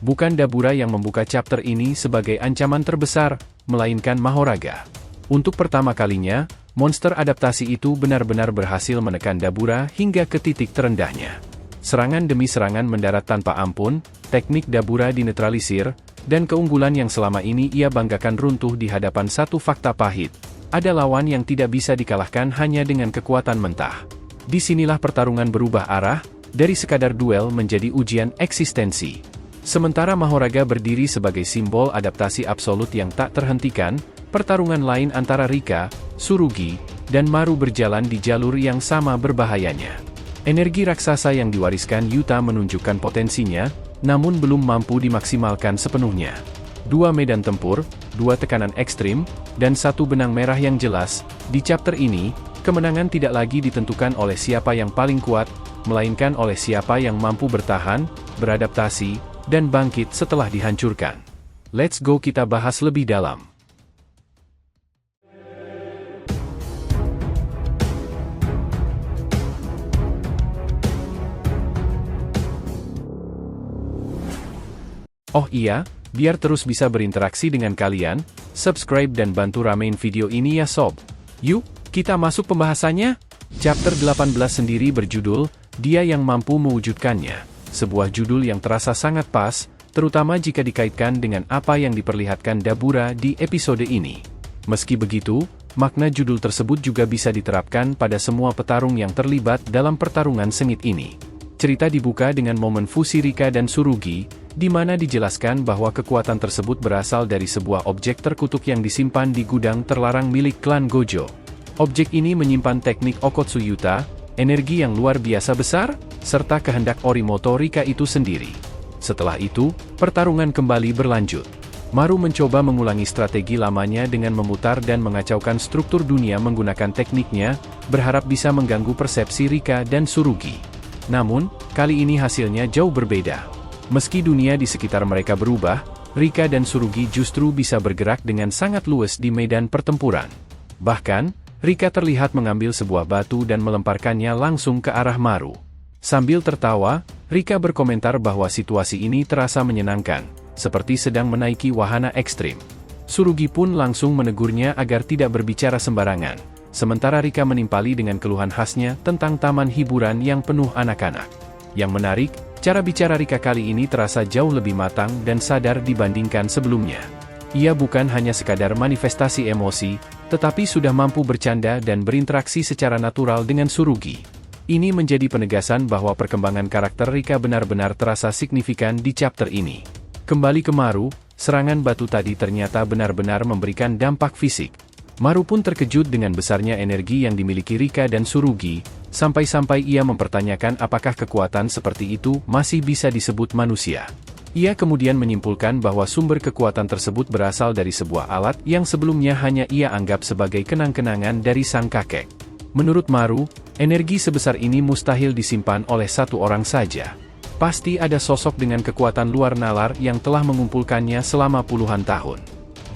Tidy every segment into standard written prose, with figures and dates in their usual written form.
Bukan Dabura yang membuka chapter ini sebagai ancaman terbesar, melainkan Mahoraga. Untuk pertama kalinya, monster adaptasi itu benar-benar berhasil menekan Dabura hingga ke titik terendahnya. Serangan demi serangan mendarat tanpa ampun, teknik Dabura dinetralisir, dan keunggulan yang selama ini ia banggakan runtuh di hadapan satu fakta pahit. Ada lawan yang tidak bisa dikalahkan hanya dengan kekuatan mentah. Disinilah pertarungan berubah arah, dari sekadar duel menjadi ujian eksistensi. Sementara Mahoraga berdiri sebagai simbol adaptasi absolut yang tak terhentikan, pertarungan lain antara Rika, Tsurugi, dan Maru berjalan di jalur yang sama berbahayanya. Energi raksasa yang diwariskan Yuta menunjukkan potensinya, namun belum mampu dimaksimalkan sepenuhnya. Dua medan tempur, dua tekanan ekstrim, dan satu benang merah yang jelas. Di chapter ini, kemenangan tidak lagi ditentukan oleh siapa yang paling kuat, melainkan oleh siapa yang mampu bertahan, beradaptasi, dan bangkit setelah dihancurkan. Let's go kita bahas lebih dalam. Oh iya, biar terus bisa berinteraksi dengan kalian, subscribe dan bantu ramein video ini ya sob. Yuk, kita masuk pembahasannya. Chapter 18 sendiri berjudul, Dia yang Mampu Mewujudkannya. Sebuah judul yang terasa sangat pas, terutama jika dikaitkan dengan apa yang diperlihatkan Dabura di episode ini. Meski begitu, makna judul tersebut juga bisa diterapkan pada semua petarung yang terlibat dalam pertarungan sengit ini. Cerita dibuka dengan momen fusi Rika dan Tsurugi, di mana dijelaskan bahwa kekuatan tersebut berasal dari sebuah objek terkutuk yang disimpan di gudang terlarang milik klan Gojo. Objek ini menyimpan teknik Okotsu Yuta, energi yang luar biasa besar, serta kehendak Orimoto Rika itu sendiri. Setelah itu, pertarungan kembali berlanjut. Maru mencoba mengulangi strategi lamanya dengan memutar dan mengacaukan struktur dunia menggunakan tekniknya, berharap bisa mengganggu persepsi Rika dan Tsurugi. Namun, kali ini hasilnya jauh berbeda. Meski dunia di sekitar mereka berubah, Rika dan Tsurugi justru bisa bergerak dengan sangat luas di medan pertempuran. Bahkan, Rika terlihat mengambil sebuah batu dan melemparkannya langsung ke arah Maru. Sambil tertawa, Rika berkomentar bahwa situasi ini terasa menyenangkan, seperti sedang menaiki wahana ekstrim. Tsurugi pun langsung menegurnya agar tidak berbicara sembarangan, sementara Rika menimpali dengan keluhan khasnya tentang taman hiburan yang penuh anak-anak. Yang menarik, cara bicara Rika kali ini terasa jauh lebih matang dan sadar dibandingkan sebelumnya. Ia bukan hanya sekadar manifestasi emosi, tetapi sudah mampu bercanda dan berinteraksi secara natural dengan Tsurugi. Ini menjadi penegasan bahwa perkembangan karakter Rika benar-benar terasa signifikan di chapter ini. Kembali ke Maru, serangan batu tadi ternyata benar-benar memberikan dampak fisik. Maru pun terkejut dengan besarnya energi yang dimiliki Rika dan Tsurugi, sampai-sampai ia mempertanyakan apakah kekuatan seperti itu masih bisa disebut manusia. Ia kemudian menyimpulkan bahwa sumber kekuatan tersebut berasal dari sebuah alat yang sebelumnya hanya ia anggap sebagai kenang-kenangan dari sang kakek. Menurut Maru, energi sebesar ini mustahil disimpan oleh satu orang saja. Pasti ada sosok dengan kekuatan luar nalar yang telah mengumpulkannya selama puluhan tahun.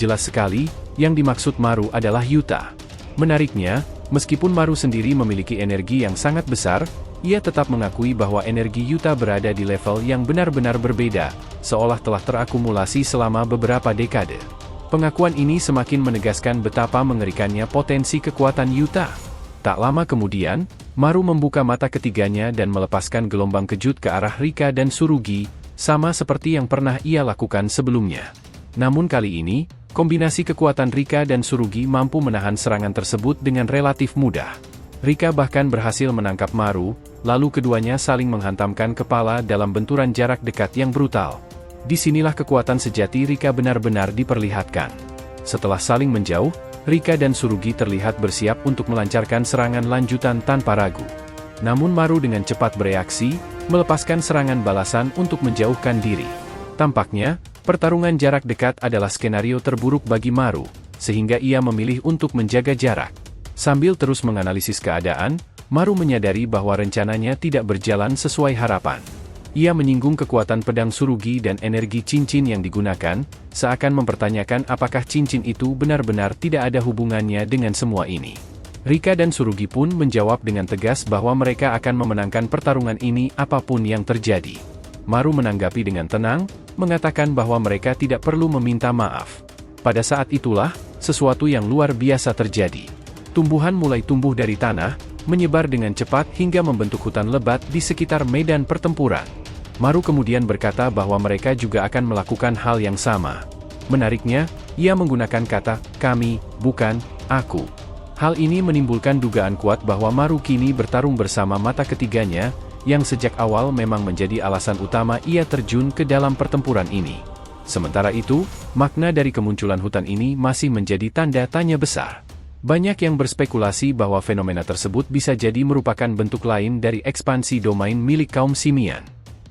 Jelas sekali, yang dimaksud Maru adalah Yuta. Menariknya, meskipun Maru sendiri memiliki energi yang sangat besar, ia tetap mengakui bahwa energi Yuta berada di level yang benar-benar berbeda, seolah telah terakumulasi selama beberapa dekade. Pengakuan ini semakin menegaskan betapa mengerikannya potensi kekuatan Yuta. Tak lama kemudian, Maru membuka mata ketiganya dan melepaskan gelombang kejut ke arah Rika dan Tsurugi, sama seperti yang pernah ia lakukan sebelumnya. Namun kali ini, kombinasi kekuatan Rika dan Tsurugi mampu menahan serangan tersebut dengan relatif mudah. Rika bahkan berhasil menangkap Maru, lalu keduanya saling menghantamkan kepala dalam benturan jarak dekat yang brutal. Disinilah kekuatan sejati Rika benar-benar diperlihatkan. Setelah saling menjauh, Rika dan Tsurugi terlihat bersiap untuk melancarkan serangan lanjutan tanpa ragu. Namun Maru dengan cepat bereaksi, melepaskan serangan balasan untuk menjauhkan diri. Tampaknya, pertarungan jarak dekat adalah skenario terburuk bagi Maru, sehingga ia memilih untuk menjaga jarak. Sambil terus menganalisis keadaan, Maru menyadari bahwa rencananya tidak berjalan sesuai harapan. Ia menyinggung kekuatan pedang Tsurugi dan energi cincin yang digunakan, seakan mempertanyakan apakah cincin itu benar-benar tidak ada hubungannya dengan semua ini. Rika dan Tsurugi pun menjawab dengan tegas bahwa mereka akan memenangkan pertarungan ini apapun yang terjadi. Maru menanggapi dengan tenang, mengatakan bahwa mereka tidak perlu meminta maaf. Pada saat itulah, sesuatu yang luar biasa terjadi. Tumbuhan mulai tumbuh dari tanah, menyebar dengan cepat hingga membentuk hutan lebat di sekitar medan pertempuran. Maru kemudian berkata bahwa mereka juga akan melakukan hal yang sama. Menariknya, ia menggunakan kata, kami, bukan, aku. Hal ini menimbulkan dugaan kuat bahwa Maru kini bertarung bersama mata ketiganya, yang sejak awal memang menjadi alasan utama ia terjun ke dalam pertempuran ini. Sementara itu, makna dari kemunculan hutan ini masih menjadi tanda tanya besar. Banyak yang berspekulasi bahwa fenomena tersebut bisa jadi merupakan bentuk lain dari ekspansi domain milik kaum simian.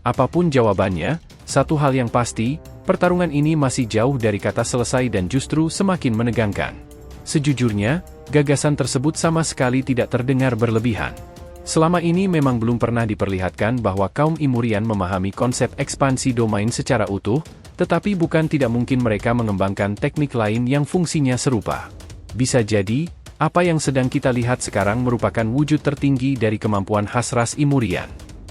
Apapun jawabannya, satu hal yang pasti, pertarungan ini masih jauh dari kata selesai dan justru semakin menegangkan. Sejujurnya, gagasan tersebut sama sekali tidak terdengar berlebihan. Selama ini memang belum pernah diperlihatkan bahwa kaum Imurian memahami konsep ekspansi domain secara utuh, tetapi bukan tidak mungkin mereka mengembangkan teknik lain yang fungsinya serupa. Bisa jadi, apa yang sedang kita lihat sekarang merupakan wujud tertinggi dari kemampuan khas ras Imurian.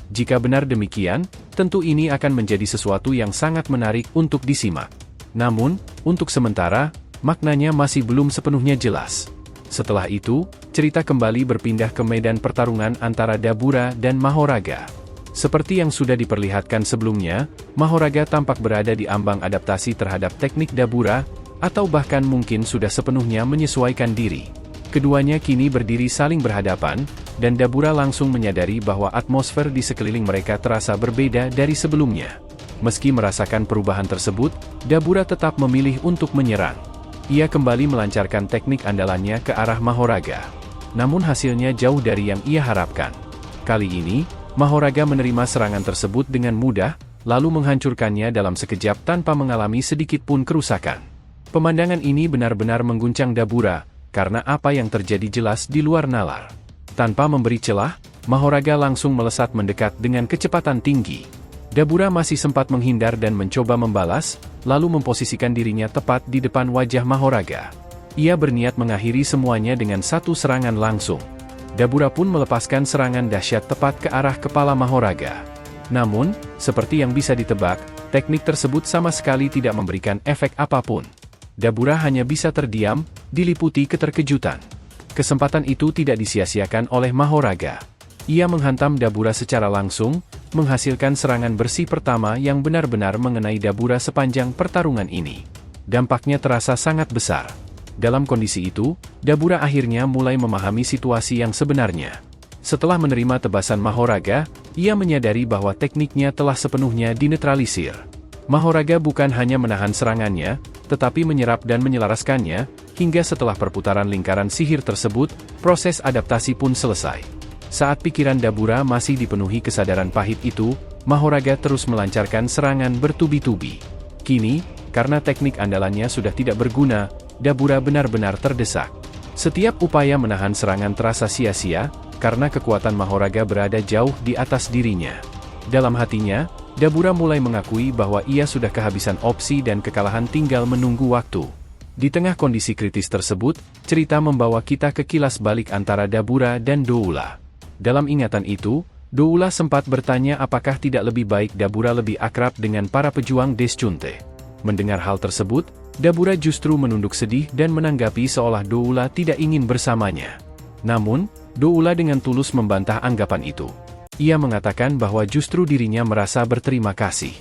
Jika benar demikian, tentu ini akan menjadi sesuatu yang sangat menarik untuk disimak. Namun, untuk sementara, maknanya masih belum sepenuhnya jelas. Setelah itu, cerita kembali berpindah ke medan pertarungan antara Dabura dan Mahoraga. Seperti yang sudah diperlihatkan sebelumnya, Mahoraga tampak berada di ambang adaptasi terhadap teknik Dabura, atau bahkan mungkin sudah sepenuhnya menyesuaikan diri. Keduanya kini berdiri saling berhadapan, dan Dabura langsung menyadari bahwa atmosfer di sekeliling mereka terasa berbeda dari sebelumnya. Meski merasakan perubahan tersebut, Dabura tetap memilih untuk menyerang. Ia kembali melancarkan teknik andalannya ke arah Mahoraga. Namun hasilnya jauh dari yang ia harapkan. Kali ini, Mahoraga menerima serangan tersebut dengan mudah, lalu menghancurkannya dalam sekejap tanpa mengalami sedikit pun kerusakan. Pemandangan ini benar-benar mengguncang Dabura, karena apa yang terjadi jelas di luar nalar. Tanpa memberi celah, Mahoraga langsung melesat mendekat dengan kecepatan tinggi. Dabura masih sempat menghindar dan mencoba membalas, lalu memposisikan dirinya tepat di depan wajah Mahoraga. Ia berniat mengakhiri semuanya dengan satu serangan langsung. Dabura pun melepaskan serangan dahsyat tepat ke arah kepala Mahoraga. Namun, seperti yang bisa ditebak, teknik tersebut sama sekali tidak memberikan efek apapun. Dabura hanya bisa terdiam, diliputi keterkejutan. Kesempatan itu tidak disia-siakan oleh Mahoraga. Ia menghantam Dabura secara langsung, menghasilkan serangan bersih pertama yang benar-benar mengenai Dabura sepanjang pertarungan ini. Dampaknya terasa sangat besar. Dalam kondisi itu, Dabura akhirnya mulai memahami situasi yang sebenarnya. Setelah menerima tebasan Mahoraga, ia menyadari bahwa tekniknya telah sepenuhnya dinetralisir. Mahoraga bukan hanya menahan serangannya, tetapi menyerap dan menyelaraskannya, hingga setelah perputaran lingkaran sihir tersebut, proses adaptasi pun selesai. Saat pikiran Dabura masih dipenuhi kesadaran pahit itu, Mahoraga terus melancarkan serangan bertubi-tubi. Kini, karena teknik andalannya sudah tidak berguna, Dabura benar-benar terdesak. Setiap upaya menahan serangan terasa sia-sia, karena kekuatan Mahoraga berada jauh di atas dirinya. Dalam hatinya, Dabura mulai mengakui bahwa ia sudah kehabisan opsi dan kekalahan tinggal menunggu waktu. Di tengah kondisi kritis tersebut, cerita membawa kita ke kilas balik antara Dabura dan Doula. Dalam ingatan itu, Doula sempat bertanya apakah tidak lebih baik Dabura lebih akrab dengan para pejuang Deschunte. Mendengar hal tersebut, Dabura justru menunduk sedih dan menanggapi seolah Doula tidak ingin bersamanya. Namun, Doula dengan tulus membantah anggapan itu. Ia mengatakan bahwa justru dirinya merasa berterima kasih.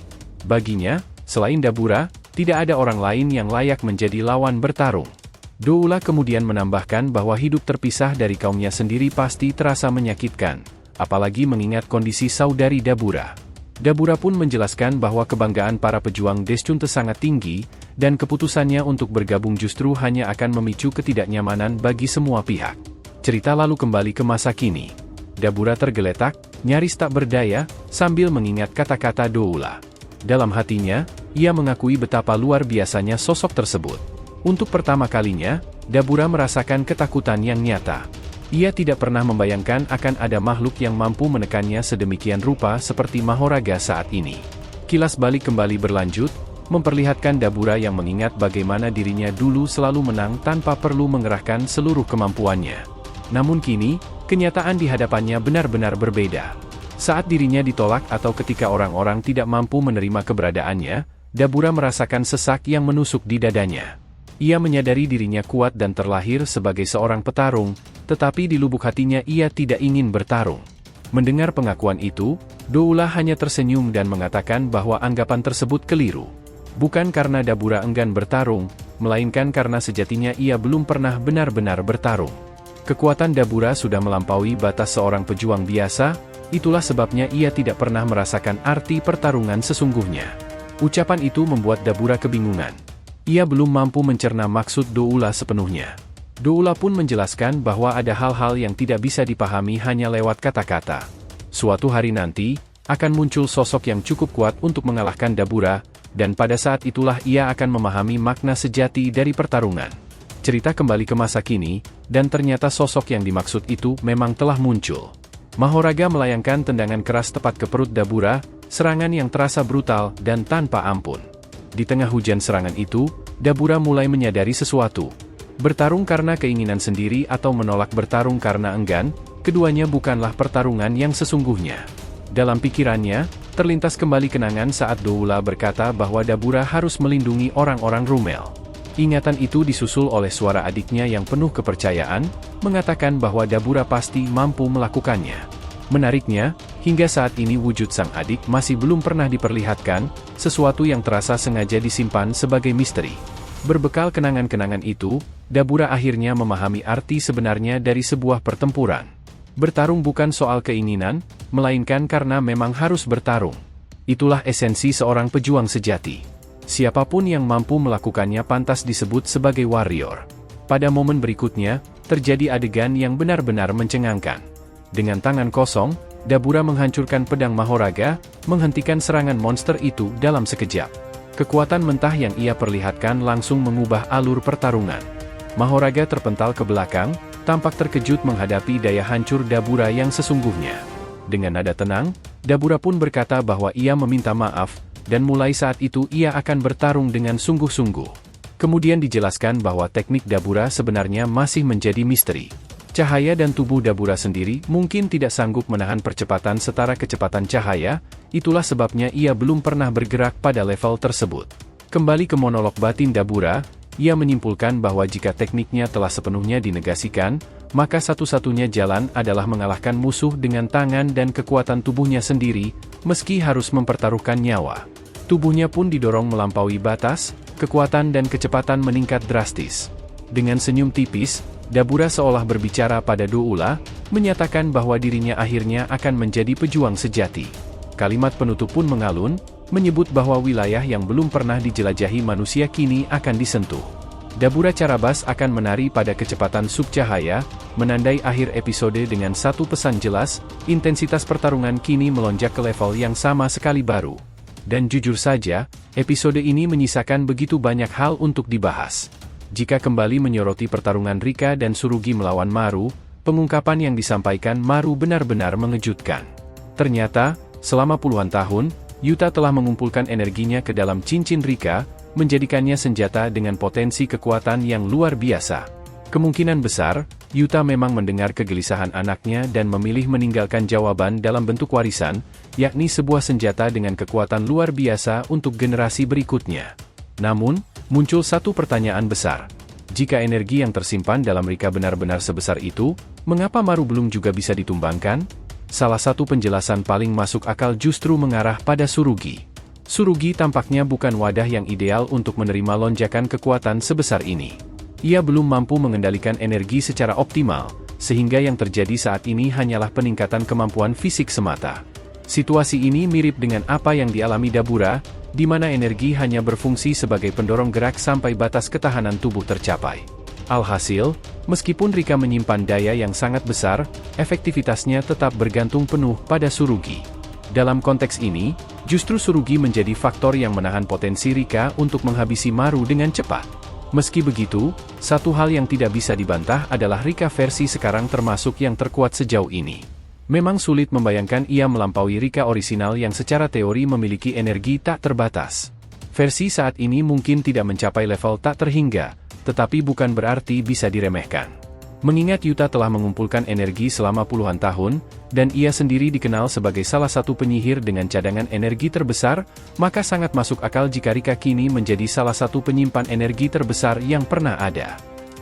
Baginya, selain Dabura, tidak ada orang lain yang layak menjadi lawan bertarung. Doula kemudian menambahkan bahwa hidup terpisah dari kaumnya sendiri pasti terasa menyakitkan, apalagi mengingat kondisi saudari Dabura. Dabura pun menjelaskan bahwa kebanggaan para pejuang Deschunte sangat tinggi, dan keputusannya untuk bergabung justru hanya akan memicu ketidaknyamanan bagi semua pihak. Cerita lalu kembali ke masa kini. Dabura tergeletak, nyaris tak berdaya, sambil mengingat kata-kata Doula. Dalam hatinya, ia mengakui betapa luar biasanya sosok tersebut. Untuk pertama kalinya, Dabura merasakan ketakutan yang nyata. Ia tidak pernah membayangkan akan ada makhluk yang mampu menekannya sedemikian rupa seperti Mahoraga saat ini. Kilas balik kembali berlanjut, memperlihatkan Dabura yang mengingat bagaimana dirinya dulu selalu menang tanpa perlu mengerahkan seluruh kemampuannya. Namun kini, kenyataan di hadapannya benar-benar berbeda. Saat dirinya ditolak atau ketika orang-orang tidak mampu menerima keberadaannya, Dabura merasakan sesak yang menusuk di dadanya. Ia menyadari dirinya kuat dan terlahir sebagai seorang petarung, tetapi di lubuk hatinya ia tidak ingin bertarung. Mendengar pengakuan itu, Doula hanya tersenyum dan mengatakan bahwa anggapan tersebut keliru. Bukan karena Dabura enggan bertarung, melainkan karena sejatinya ia belum pernah benar-benar bertarung. Kekuatan Dabura sudah melampaui batas seorang pejuang biasa, itulah sebabnya ia tidak pernah merasakan arti pertarungan sesungguhnya. Ucapan itu membuat Dabura kebingungan. Ia belum mampu mencerna maksud Doula sepenuhnya. Doula pun menjelaskan bahwa ada hal-hal yang tidak bisa dipahami hanya lewat kata-kata. Suatu hari nanti, akan muncul sosok yang cukup kuat untuk mengalahkan Dabura, dan pada saat itulah ia akan memahami makna sejati dari pertarungan. Cerita kembali ke masa kini, dan ternyata sosok yang dimaksud itu memang telah muncul. Mahoraga melayangkan tendangan keras tepat ke perut Dabura, serangan yang terasa brutal dan tanpa ampun. Di tengah hujan serangan itu, Dabura mulai menyadari sesuatu. Bertarung karena keinginan sendiri atau menolak bertarung karena enggan, keduanya bukanlah pertarungan yang sesungguhnya. Dalam pikirannya, terlintas kembali kenangan saat Doula berkata bahwa Dabura harus melindungi orang-orang Rumel. Ingatan itu disusul oleh suara adiknya yang penuh kepercayaan, mengatakan bahwa Dabura pasti mampu melakukannya. Menariknya, hingga saat ini wujud sang adik masih belum pernah diperlihatkan, sesuatu yang terasa sengaja disimpan sebagai misteri. Berbekal kenangan-kenangan itu, Dabura akhirnya memahami arti sebenarnya dari sebuah pertempuran. Bertarung bukan soal keinginan, melainkan karena memang harus bertarung. Itulah esensi seorang pejuang sejati. Siapapun yang mampu melakukannya pantas disebut sebagai warrior. Pada momen berikutnya, terjadi adegan yang benar-benar mencengangkan. Dengan tangan kosong, Dabura menghancurkan pedang Mahoraga, menghentikan serangan monster itu dalam sekejap. Kekuatan mentah yang ia perlihatkan langsung mengubah alur pertarungan. Mahoraga terpental ke belakang, tampak terkejut menghadapi daya hancur Dabura yang sesungguhnya. Dengan nada tenang, Dabura pun berkata bahwa ia meminta maaf, dan mulai saat itu ia akan bertarung dengan sungguh-sungguh. Kemudian dijelaskan bahwa teknik Dabura sebenarnya masih menjadi misteri. Cahaya dan tubuh Dabura sendiri mungkin tidak sanggup menahan percepatan setara kecepatan cahaya, itulah sebabnya ia belum pernah bergerak pada level tersebut. Kembali ke monolog batin Dabura, ia menyimpulkan bahwa jika tekniknya telah sepenuhnya dinegasikan, maka satu-satunya jalan adalah mengalahkan musuh dengan tangan dan kekuatan tubuhnya sendiri, meski harus mempertaruhkan nyawa. Tubuhnya pun didorong melampaui batas, kekuatan dan kecepatan meningkat drastis. Dengan senyum tipis, Dabura seolah berbicara pada Doula, menyatakan bahwa dirinya akhirnya akan menjadi pejuang sejati. Kalimat penutup pun mengalun, menyebut bahwa wilayah yang belum pernah dijelajahi manusia kini akan disentuh. Dabura Carabas akan menari pada kecepatan subcahaya, menandai akhir episode dengan satu pesan jelas, intensitas pertarungan kini melonjak ke level yang sama sekali baru. Dan jujur saja, episode ini menyisakan begitu banyak hal untuk dibahas. Jika kembali menyoroti pertarungan Rika dan Tsurugi melawan Maru, pengungkapan yang disampaikan Maru benar-benar mengejutkan. Ternyata, selama puluhan tahun, Yuta telah mengumpulkan energinya ke dalam cincin Rika, menjadikannya senjata dengan potensi kekuatan yang luar biasa. Kemungkinan besar, Yuta memang mendengar kegelisahan anaknya dan memilih meninggalkan jawaban dalam bentuk warisan, yakni sebuah senjata dengan kekuatan luar biasa untuk generasi berikutnya. Namun, muncul satu pertanyaan besar. Jika energi yang tersimpan dalam Rika benar-benar sebesar itu, mengapa Maru belum juga bisa ditumbangkan? Salah satu penjelasan paling masuk akal justru mengarah pada Tsurugi. Tsurugi tampaknya bukan wadah yang ideal untuk menerima lonjakan kekuatan sebesar ini. Ia belum mampu mengendalikan energi secara optimal, sehingga yang terjadi saat ini hanyalah peningkatan kemampuan fisik semata. Situasi ini mirip dengan apa yang dialami Dabura, di mana energi hanya berfungsi sebagai pendorong gerak sampai batas ketahanan tubuh tercapai. Alhasil, meskipun Rika menyimpan daya yang sangat besar, efektivitasnya tetap bergantung penuh pada Tsurugi. Dalam konteks ini, justru Tsurugi menjadi faktor yang menahan potensi Rika untuk menghabisi Maru dengan cepat. Meski begitu, satu hal yang tidak bisa dibantah adalah Rika versi sekarang termasuk yang terkuat sejauh ini. Memang sulit membayangkan ia melampaui Rika orisinal yang secara teori memiliki energi tak terbatas. Versi saat ini mungkin tidak mencapai level tak terhingga, tetapi bukan berarti bisa diremehkan. Mengingat Yuta telah mengumpulkan energi selama puluhan tahun, dan ia sendiri dikenal sebagai salah satu penyihir dengan cadangan energi terbesar, maka sangat masuk akal jika Rika kini menjadi salah satu penyimpan energi terbesar yang pernah ada.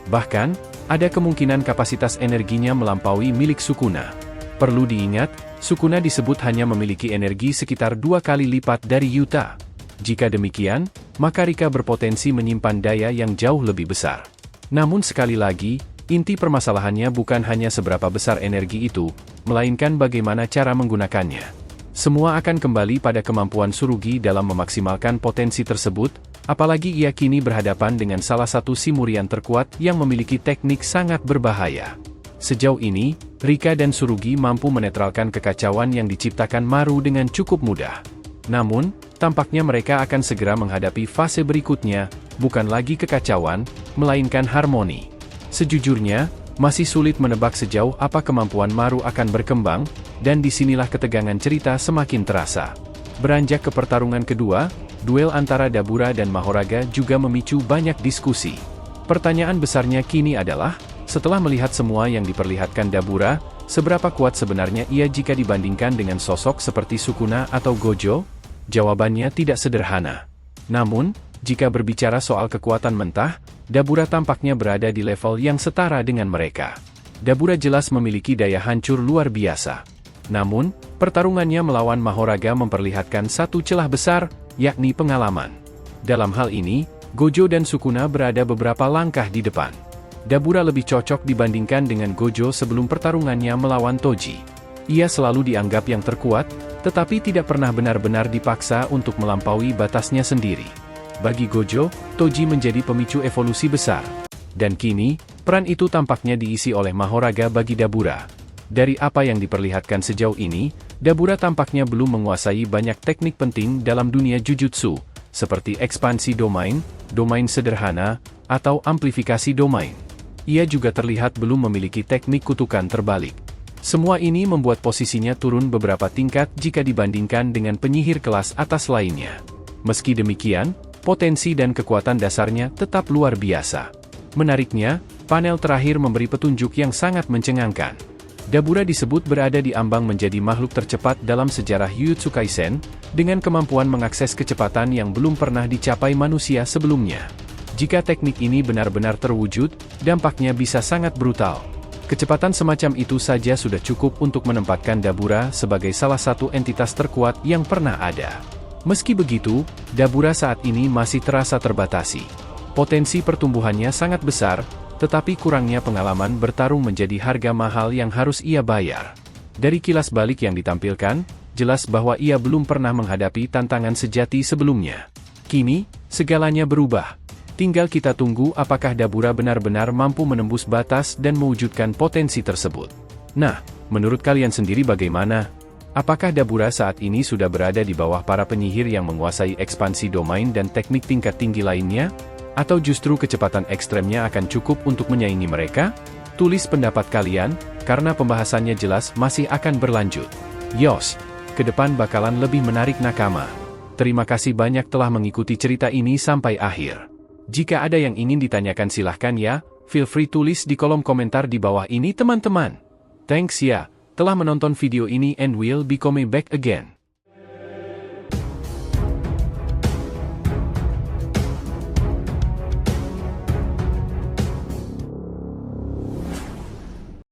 Bahkan, ada kemungkinan kapasitas energinya melampaui milik Sukuna. Perlu diingat, Sukuna disebut hanya memiliki energi sekitar 2 kali lipat dari Yuta. Jika demikian, maka Rika berpotensi menyimpan daya yang jauh lebih besar. Namun sekali lagi, inti permasalahannya bukan hanya seberapa besar energi itu, melainkan bagaimana cara menggunakannya. Semua akan kembali pada kemampuan Tsurugi dalam memaksimalkan potensi tersebut, apalagi ia kini berhadapan dengan salah satu Simurian terkuat yang memiliki teknik sangat berbahaya. Sejauh ini, Rika dan Tsurugi mampu menetralkan kekacauan yang diciptakan Maru dengan cukup mudah. Namun, tampaknya mereka akan segera menghadapi fase berikutnya, bukan lagi kekacauan, melainkan harmoni. Sejujurnya, masih sulit menebak sejauh apa kemampuan Maru akan berkembang, dan disinilah ketegangan cerita semakin terasa. Beranjak ke pertarungan kedua, duel antara Dabura dan Mahoraga juga memicu banyak diskusi. Pertanyaan besarnya kini adalah, setelah melihat semua yang diperlihatkan Dabura, seberapa kuat sebenarnya ia jika dibandingkan dengan sosok seperti Sukuna atau Gojo? Jawabannya tidak sederhana. Namun, jika berbicara soal kekuatan mentah, Dabura tampaknya berada di level yang setara dengan mereka. Dabura jelas memiliki daya hancur luar biasa. Namun, pertarungannya melawan Mahoraga memperlihatkan satu celah besar, yakni pengalaman. Dalam hal ini, Gojo dan Sukuna berada beberapa langkah di depan. Dabura lebih cocok dibandingkan dengan Gojo sebelum pertarungannya melawan Toji. Ia selalu dianggap yang terkuat, tetapi tidak pernah benar-benar dipaksa untuk melampaui batasnya sendiri. Bagi Gojo, Toji menjadi pemicu evolusi besar. Dan kini, peran itu tampaknya diisi oleh Mahoraga bagi Dabura. Dari apa yang diperlihatkan sejauh ini, Dabura tampaknya belum menguasai banyak teknik penting dalam dunia Jujutsu, seperti ekspansi domain, domain sederhana, atau amplifikasi domain. Ia juga terlihat belum memiliki teknik kutukan terbalik. Semua ini membuat posisinya turun beberapa tingkat jika dibandingkan dengan penyihir kelas atas lainnya. Meski demikian, potensi dan kekuatan dasarnya tetap luar biasa. Menariknya, panel terakhir memberi petunjuk yang sangat mencengangkan. Dabura disebut berada di ambang menjadi makhluk tercepat dalam sejarah Jujutsu Kaisen, dengan kemampuan mengakses kecepatan yang belum pernah dicapai manusia sebelumnya. Jika teknik ini benar-benar terwujud, dampaknya bisa sangat brutal. Kecepatan semacam itu saja sudah cukup untuk menempatkan Dabura sebagai salah satu entitas terkuat yang pernah ada. Meski begitu, Dabura saat ini masih terasa terbatasi. Potensi pertumbuhannya sangat besar, tetapi kurangnya pengalaman bertarung menjadi harga mahal yang harus ia bayar. Dari kilas balik yang ditampilkan, jelas bahwa ia belum pernah menghadapi tantangan sejati sebelumnya. Kini, segalanya berubah. Tinggal kita tunggu apakah Dabura benar-benar mampu menembus batas dan mewujudkan potensi tersebut. Nah, menurut kalian sendiri bagaimana? Apakah Dabura saat ini sudah berada di bawah para penyihir yang menguasai ekspansi domain dan teknik tingkat tinggi lainnya? Atau justru kecepatan ekstremnya akan cukup untuk menyaingi mereka? Tulis pendapat kalian, karena pembahasannya jelas masih akan berlanjut. Yos, ke depan bakalan lebih menarik nakama. Terima kasih banyak telah mengikuti cerita ini sampai akhir. Jika ada yang ingin ditanyakan silahkan ya, feel free tulis di kolom komentar di bawah ini teman-teman. Thanks ya, telah menonton video ini and will be coming back again.